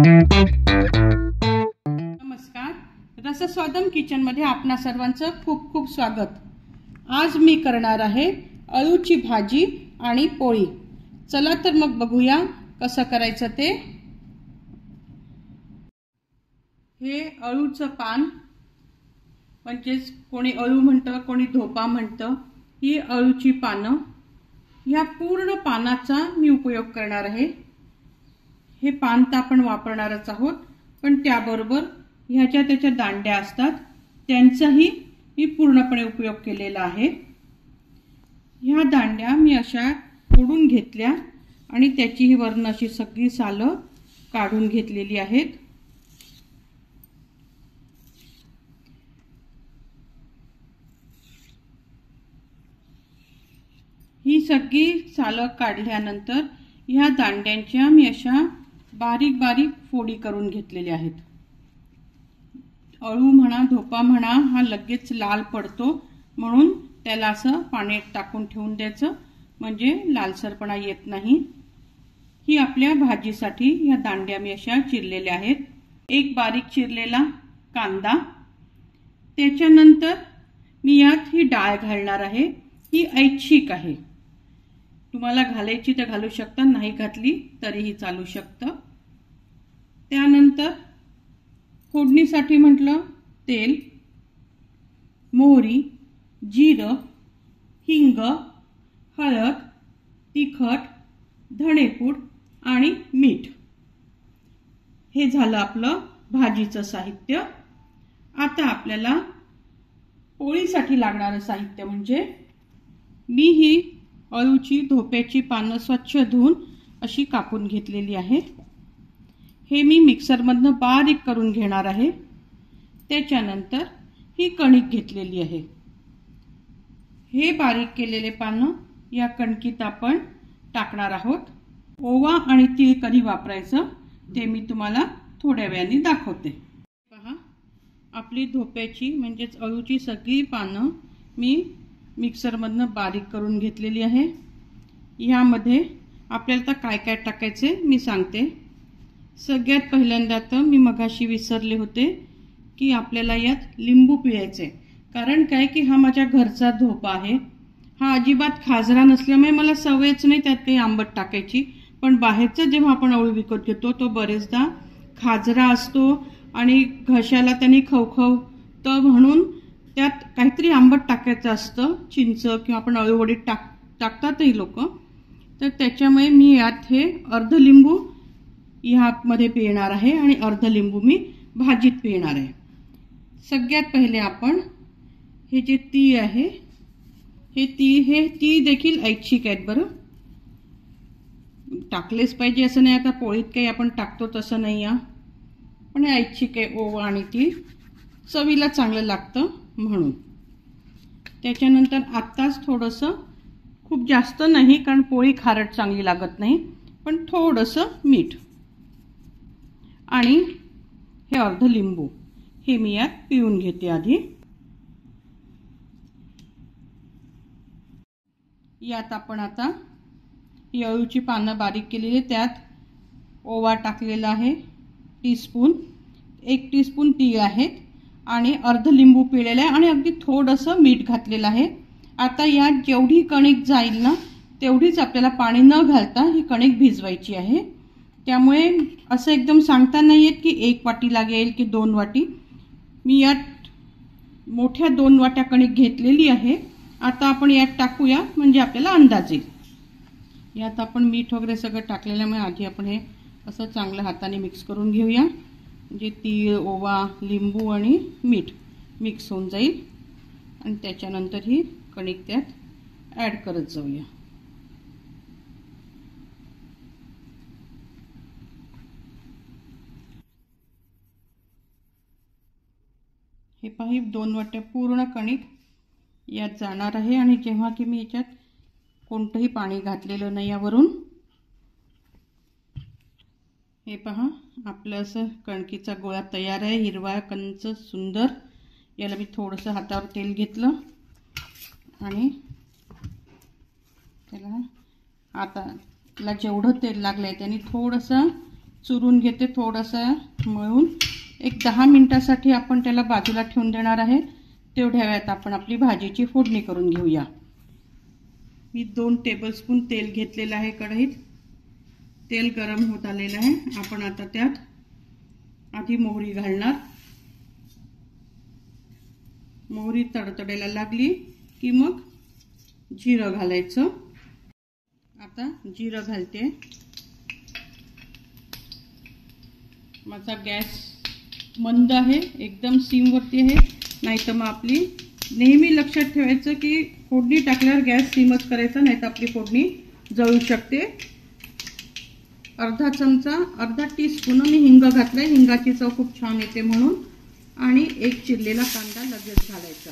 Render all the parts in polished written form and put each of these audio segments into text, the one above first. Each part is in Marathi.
नमस्कार, रसस्वादम किचन मध्ये आपणा सर्वांचं खूप खूप स्वागत। आज मी करणार आहे अळूची भाजी आणि पोळी। चला तर मग बघूया कसं करायचं ते। हे अळूचं पान म्हणजेच कोणी अळू म्हणतं, कोणी धोपा म्हणतं। ही अळूची पानं, या पूर्ण पानाचा मी उपयोग करणार आहे। हे पान तर आपण वापरणारच आहोत, पण त्याबरोबर ह्याच्या त्याच्या दांड्या असतात त्यांचाही मी पूर्णपणे उपयोग केलेला आहे। ह्या दांड्या मी अशा तोडून घेतल्या आणि त्याची ही वरून अशी सगळी सालं काढून घेतलेली आहेत। ही सगळी सालं काढल्यानंतर ह्या दांड्यांच्या मी अशा बारीक बारीक फोडी करून घेतलेल्या आहेत। अळू म्हणा, धोपा म्हणा, हा लगेच लाल पडतो, म्हणून त्याला असं पाण्यात टाकून ठेवून द्यायचं, म्हणजे लालसरपणा येत नाही। ही आपल्या भाजीसाठी या दांड्या मी अशा चिरलेल्या आहेत। एक बारीक चिरलेला कांदा, त्याच्यानंतर मी यात ही डाळ घालणार आहे। ही ऐच्छिक आहे, तुम्हाला घालायची तर घालू शकता, नाही घातली तरीही चालू शकतं। त्यानंतर फोडणीसाठी म्हटलं तेल, मोहरी, जिरं, हिंग, हळद, तिखट, धणेपूड आणि मीठ। हे झालं आपलं भाजीचं साहित्य। आता आपल्याला पोळीसाठी लागणारं साहित्य म्हणजे मी ही अळूची धोप्याची पानं स्वच्छ धुवून अशी कापून घेतलेली आहे। हे मी मिक्सरमधनं बारीक करून घेणार आहे। त्याच्यानंतर ही कणिक घेतलेली आहे। हे बारीक केलेले पानं या कणकीत आपण टाकणार आहोत। ओवा आणि तीळ कधी वापरायचं ते मी तुम्हाला थोड्या वेळाने दाखवते। पहा, आपली धोप्याची म्हणजेच अळूची सगळी पानं मी मिक्सरमधनं बारीक करून घेतलेली आहे। यामध्ये आपल्याला तर काय काय टाकायचे मी सांगते। सगळ्यात पहिल्यांदा तर मी मगाशी विसरले होते की आपल्याला यात लिंबू पिळायचे, कारण काय की हा माझ्या घरचा धोपा आहे। हा अजिबात खाजरा नसल्यामुळे मला सवयच नाही त्यात काही आंबट टाकायची, पण बाहेरचं जेव्हा आपण अळू विकत घेतो तो बरेचदा खाजरा असतो आणि घशाला त्याने खवखवतं, म्हणून त्यात काहीतरी आंबट टाकायचं असतं, चिंच किंवा आपण अळूवडीत टाकतातही लोक। तर त्याच्यामुळे मी यात हे अर्ध लिंबू ह्यामध्ये पिळणार आहे आणि अर्ध लिंबू मी भाजीत पिळणार आहे। सगळ्यात पहिले आपण हे जे तीळ आहे, हे तीळ देखील ऐच्छिक आहेत बरं, टाकलेच पाहिजे असं नाही। आता पोळीत काही आपण टाकतो तसं नाही आहे, पण हे ऐच्छिक आहे। ओवा आणि तीळ चवीला चांगलं लागतं म्हणून। त्याच्यानंतर आत्ताच थोडंसं, खूप जास्त नाही कारण पोळी खारट चांगली लागत नाही, पण थोडंसं मीठ आणि हे अर्ध लिंबू हे मी यात पिळून घेते आधी। यात आपण आता ही अळूची पानं बारीक केलेली, त्यात ओवा टाकलेला आहे टीस्पून, 1 टीस्पून तीळ आहेत आणि अर्ध लिंबू पिळलेला आहे आणि अगदी थोडंसं मीठ घातलेलं आहे। आता यात जेवढी कणिक जाईल ना तेवढीच आपल्याला पाणी न घालता ही कणिक भिजवायची आहे। त्यामुळे असं एकदम सांगता नाही येत की 1 वाटी लागेल की 2 वाटी। मी यात मोठ्या 2 वाट्या कणिक घेतलेली आहे। आता आपण यात टाकूया म्हणजे आपल्याला अंदाज येईल। यात आपण मीठ वगैरे सगळं टाकलेल्यामुळे आधी आपण हे असं चांगलं हाताने मिक्स करून घेऊया, म्हणजे तीळ, ओवा, लिंबू आणि मीठ मिक्स होऊन जाईल आणि त्याच्यानंतर ही कणिक त्यात ॲड करत जाऊया। हे पहा, 2 वाट्या पूर्ण कणिक यात जाणार आहे आणि जेव्हा की मी याच्यात कोणतंही पाणी घातलेलं नाही यावरून। हे पहा, आपलं असं कणकीचा गोळा तयार आहे, हिरवा कंच सुंदर। याला मी थोडंसं हातावर तेल घेतलं आणि त्याला आता जेवढं तेल लागलंय त्याने थोडंसं चुरून घेते थोडंसं मळून. एक 10 मिनिटासाठी आपण त्याला बाजूला ठेवून देणार आहे. तेवढ्या वेळात आपण आपली भाजीची फोडणी करून घेऊया. मी 2 टेबलस्पून तेल घेतलेलं आहे कढईत. तेल गरम होत आलेलं आहे. आपण आता त्यात आधी मोहरी घालणार. मोहरी तडतडायला लागली की मग जिरं घालायचं. आता जिरं घालते. माझा गॅस मंद आहे, एकदम सिमवरती आहे, नाहीतर मग आपली नेहमी लक्षात ठेवायचं की फोडणी टाकल्यावर गॅस सिमच करायचा, नाहीतर आपली फोडणी जळू शकते. अर्धा टीस्पून मी हिंग घातलाय. हिंगाची चव खूप छान येते म्हणून. आणि एक चिरलेला कांदा लगेच घालायचा.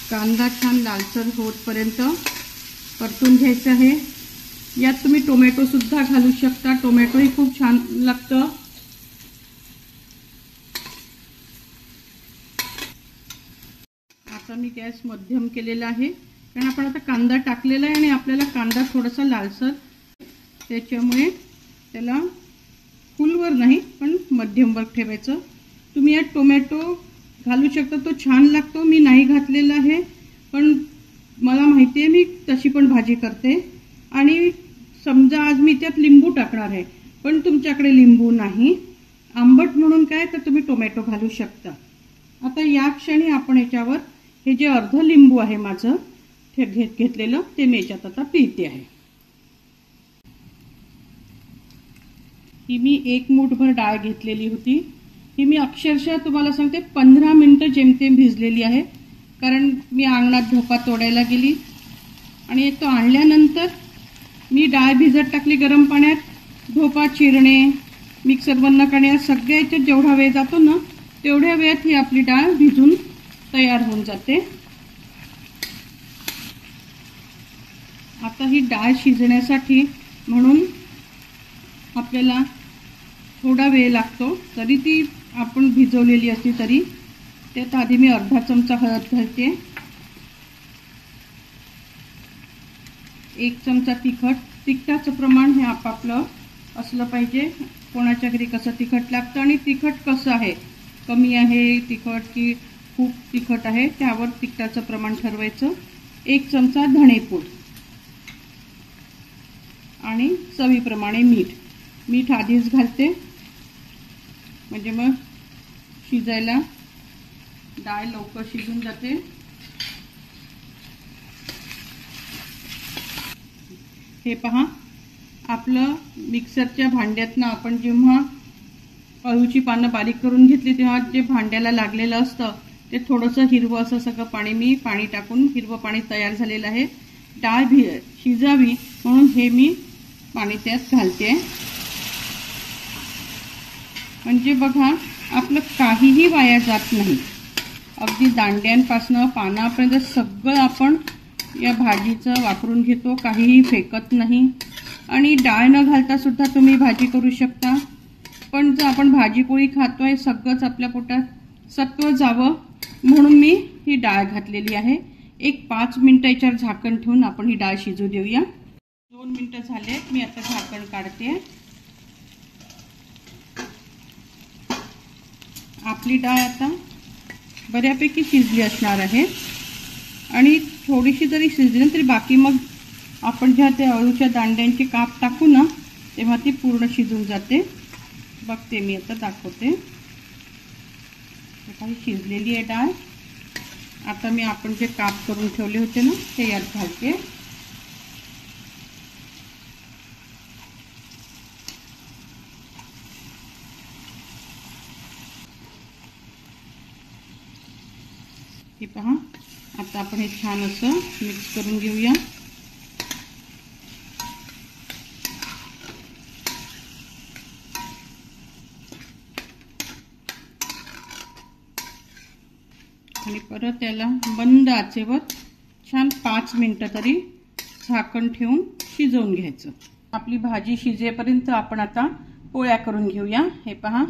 कांदा छान लालसर होतपर्यंत परतून घ्यायचं आहे. यात तुम्ही टोमॅटो सुद्धा घालू शकता. टोमॅटोही खूप छान लागतं. आता मी गॅस मध्यम केलेला आहे, कारण आपण आता कांदा टाकलेला आहे आणि आपल्याला कांदा थोडासा लालसर, त्याच्यामुळे त्याला फुलवर नाही पण मध्यमवर ठेवायचं. तुम्ही यात टोमॅटो घालू शकता, तो छान लागतो. मी नाही घातलेला आहे, पण मला माहिती आहे, मी तशी पण भाजी करते. आणि समजा आज मी त्यात लिंबू टाकणार आहे, पण तुमच्याकडे लिंबू नाही, आंबट म्हणून काय, तर तुम्ही टोमॅटो घालू शकता. आता या क्षणी आपण याच्यावर हे जे अर्ध लिंबू आहे माझं ते घेतलेलं, ते मी याच्यात आता पिळते आहे. ही मी 1 मूठभर डाळ घेतलेली होती. ही मी अक्षरशः तुम्हाला सांगते 15 मिनिटं जेमतेम भिजलेली आहे. कारण मी अंगणात धोका तोडायला गेली आणि तो आणल्यानंतर मी डाळ भिजत टाकली गरम पाण्यात. धोपा चिरणे, मिक्सर बंद करणे, सगळ्या याच्यात जेवढा वेळ जातो ना, तेवढ्या वेळात ही आपली डाळ भिजून तयार होऊन जाते. आता ही डाळ शिजण्यासाठी म्हणून आपल्याला थोडा वेळ लागतो. तरी ती आपण भिजवलेली असली तरी. त्यात आधी मी अर्धा चमचा हळद घालते. 1 चमचा तिखट. तिखटाचं प्रमाण हे आपापलं असलं पाहिजे. कोणाच्या घरी कसं तिखट लागतं आणि तिखट कसं आहे, कमी आहे तिखट की खूप तिखट आहे, त्यावर तिखटाचं प्रमाण ठरवायचं. 1 चमचा धणेपूड आणि चवीप्रमाणे मीठ. मीठ आधीच घालते, म्हणजे मग शिजायला डाळ लवकर शिजून जाते. हे पहा, आपलं मिक्सरच्या भांड्यातनं आपण जेव्हा अळूची पानं बारीक करून घेतली तेव्हा जे भांड्याला लागलेलं असतं ते थोडंसं हिरवं असं सगळं पाणी टाकून हिरवं पाणी तयार झालेलं आहे. डाळ शिजावी म्हणून हे मी पाणी त्यात घालते. म्हणजे बघा, आपलं काहीही वाया जात नाही. अगदी दांड्यांपासनं पानापर्यंत सगळं आपण या भाजीचं वापरून घेतो, काहीही फेकत नाही. आणि डाळ न घालता सुद्धा तुम्ही भाजी करू शकता. पण जर आपण भाजीपोळी खातोय, सगळंच आपल्या पोटात सत्व जावं म्हणून मी ही डाळ घातलेली आहे. एक 5 मिनिटं याच्यावर झाकण ठेवून आपण ही डाळ शिजू देऊया. 2 मिनिटं झाले, मी आता झाकण काढते. आपली डाळ आता बऱ्यापैकी शिजली असणार आहे. आणि थोडीशी जरी शिजली ना तरी बाकी मग आपण जेव्हा त्या अळूच्या दांड्यांचे काप टाकू ना, तेव्हा ती पूर्ण शिजून जाते. बघते मी आता, दाखवते. काही शिजलेली आहे डाळ. आता मी आपण जे काप करून ठेवले होते ना, ते यात घालते. हे पहा, आता आपण हे छान असं मिक्स करून घेऊया. आणि परत त्याला बंद आचेवर छान 5 मिनिटं तरी झाकण ठेवून शिजवून घ्यायचं. आपली भाजी शिजेपर्यंत आपण आता पोळ्या करून घेऊया. हे पहा,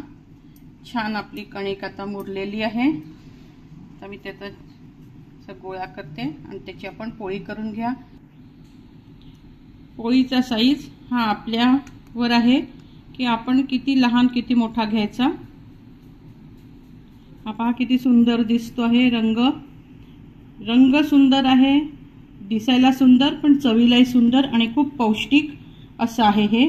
छान आपली कणिक आता मुरलेली आहे. आता मी त्याचा गोळा करते आणि त्याची आपण पोळी करून घ्या. पोळीचा साईज हा आपल्या वर आहे की आपण किती लहान किती मोठा घ्यायचा। हा पहा किती सुंदर दिसतो आहे, रंग सुंदर आहे, दिसायला सुंदर पण चवीलाही सुंदर आणि खूप पौष्टिक असं आहे हे।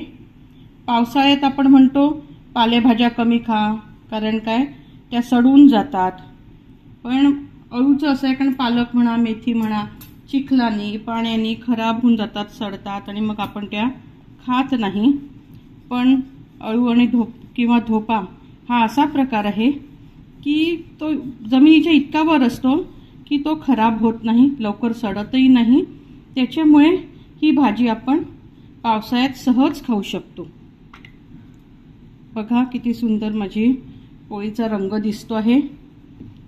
पावसाळ्यात आपण म्हणतो पालेभाज्या कमी खा, कारण काय त्या सडून जातात, पण अळूचं असं आहे कारण पालक म्हणा मेथी म्हणा चिखलानी पाण्याने खराब होऊन जातात, सडतात आणि मग आपण त्या खात नाही। पण अळू आणि धोपा हा असा प्रकार आहे की तो जमिनीच्या इतका वर असतो की तो खराब होत नाही, लवकर सडतही नाही, त्याच्यामुळे ही भाजी आपण पावसाळ्यात सहज खाऊ शकतो। बघा किती सुंदर माझी पोळीचा रंग दिसतो आहे।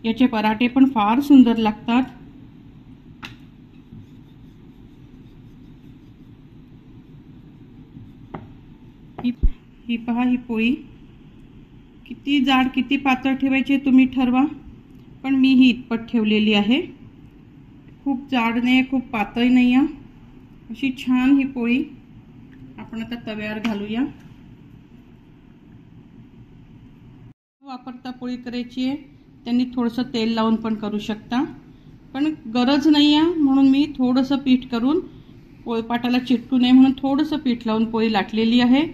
याचे पराठे पण फार सुंदर लागतात। ही पहा ही पोळी किती जाड किती पातळ ठेवायची तुम्ही ठरवा, पण मी ही इतपत ठेवलेली आहे, खूप जाड नाही खूप पातळ नाही आहे। अशी छान ही पोळी आपण आता तव्यावर घालूया। वापरता पोळी करायची आहे त्यांनी थोडंसं तेल लावून पण करू शकता, पण गरज नाही आहे म्हणून मी थोडंसं पीठ करून पोळपाटाला चिटकू नये म्हणून थोडंसं पीठ लावून पोळी लाटलेली आहे।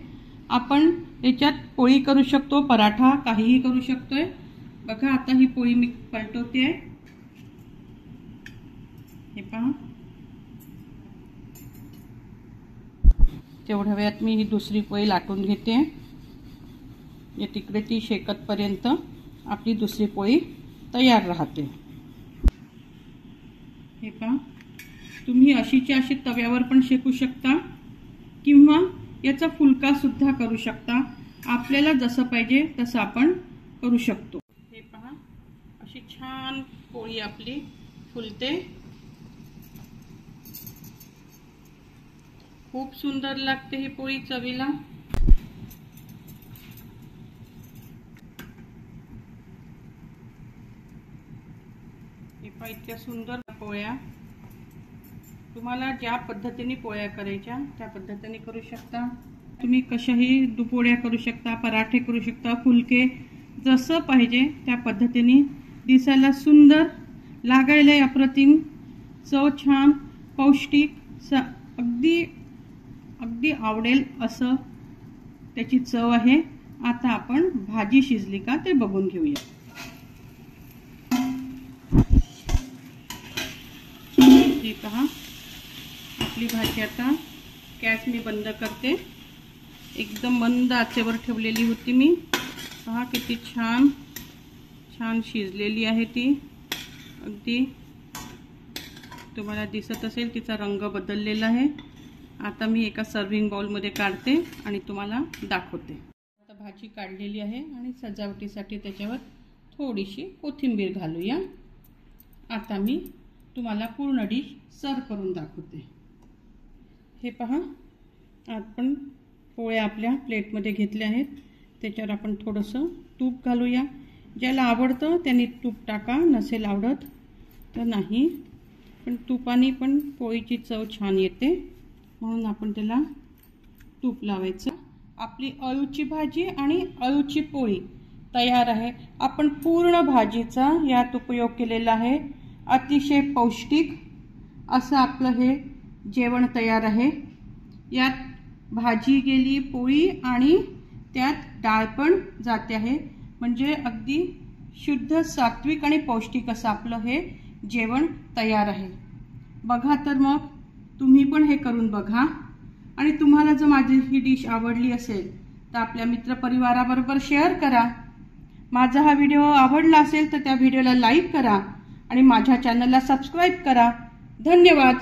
आपण याच्यात पोळी करू शकतो, पराठा काहीही करू शकतोय। बघा आता ही पोळी मी पलटवते आहे, हे पहा तेवढ्या वेळात मी ही दुसरी पोळी लाटून घेते। या तिकडे ती शेकतपर्यंत आपली दुसरी पोळी तयार राहते। हे पहा तुम्ही अशीच्या अशी तव्यावर पण शेकू शकता किंवा याचा फुलका सुद्धा करू शकता, आपल्याला जसं पाहिजे तसं आपण करू शकतो। हे पहा अशी छान पोळी आपली फुलते, खूप सुंदर लागते ही पोळी चवीला। इतक्या सुंदर पोळ्या तुम्हाला ज्या पद्धतीने पोळ्या करायच्या त्या पद्धतीने करू शकता। तुम्ही कशाही पोळ्या करू शकता, पराठे करू शकता, फुलके जसं पाहिजे त्या पद्धतीने, दिसायला सुंदर, लागायला अप्रतिम, चव छान, पौष्टिक, अगदी अगदी आवडेल असं त्याची चव आहे। आता आपण भाजी शिजली का ते बघून घेऊया। ही पहा आपली भाजी आता गॅस मी बंद करते, एकदम मंद आचेवर ठेवलेली होती मी, पहा किती छान छान शिजलेली आहे ती, अगदी तुम्हाला दिसत असेल तिचा रंग बदललेला आहे। आता मी एका सर्विंग बाउलमध्ये काढते आणि तुम्हाला दाखवते। आता भाजी काढलेली आहे आणि सजावटीसाठी त्याच्यावर थोडीशी कोथिंबीर घालूया। आता मी तुम्हाला पूर्ण डिश सर्व करून दाखवते। हे पहा आपण पोळ्या आपल्या प्लेटमध्ये घेतल्या आहेत, त्याच्यावर आपण थोडंसं तूप घालूया। ज्याला आवडतं त्यांनी तूप टाका, नसेल आवडत तर नाही, पण तुपाने पण पोळीची चव छान येते म्हणून आपण त्याला तूप लावायचं। आपली अळूची भाजी आणि अळूची पोळी तयार आहे। आपण पूर्ण भाजीचा यात उपयोग केलेला आहे, अतिशय पौष्टिक असं आपलं हे जेवण तयार आहे। यात भाजी गेली, पोळी आणि त्यात डाळ पण जाते आहे, म्हणजे अगदी शुद्ध सात्विक आणि पौष्टिक असं आपलं हे जेवण तयार आहे। बघा तर मग तुम्ही पण हे करून बघा, आणि तुम्हाला जर माझी ही डिश आवडली असेल तर आपल्या मित्रपरिवाराबरोबर शेअर करा। माझा हा व्हिडिओ आवडला असेल तर त्या व्हिडिओला लाईक करा आणि माझ्या चॅनलला सबस्क्राईब करा। धन्यवाद।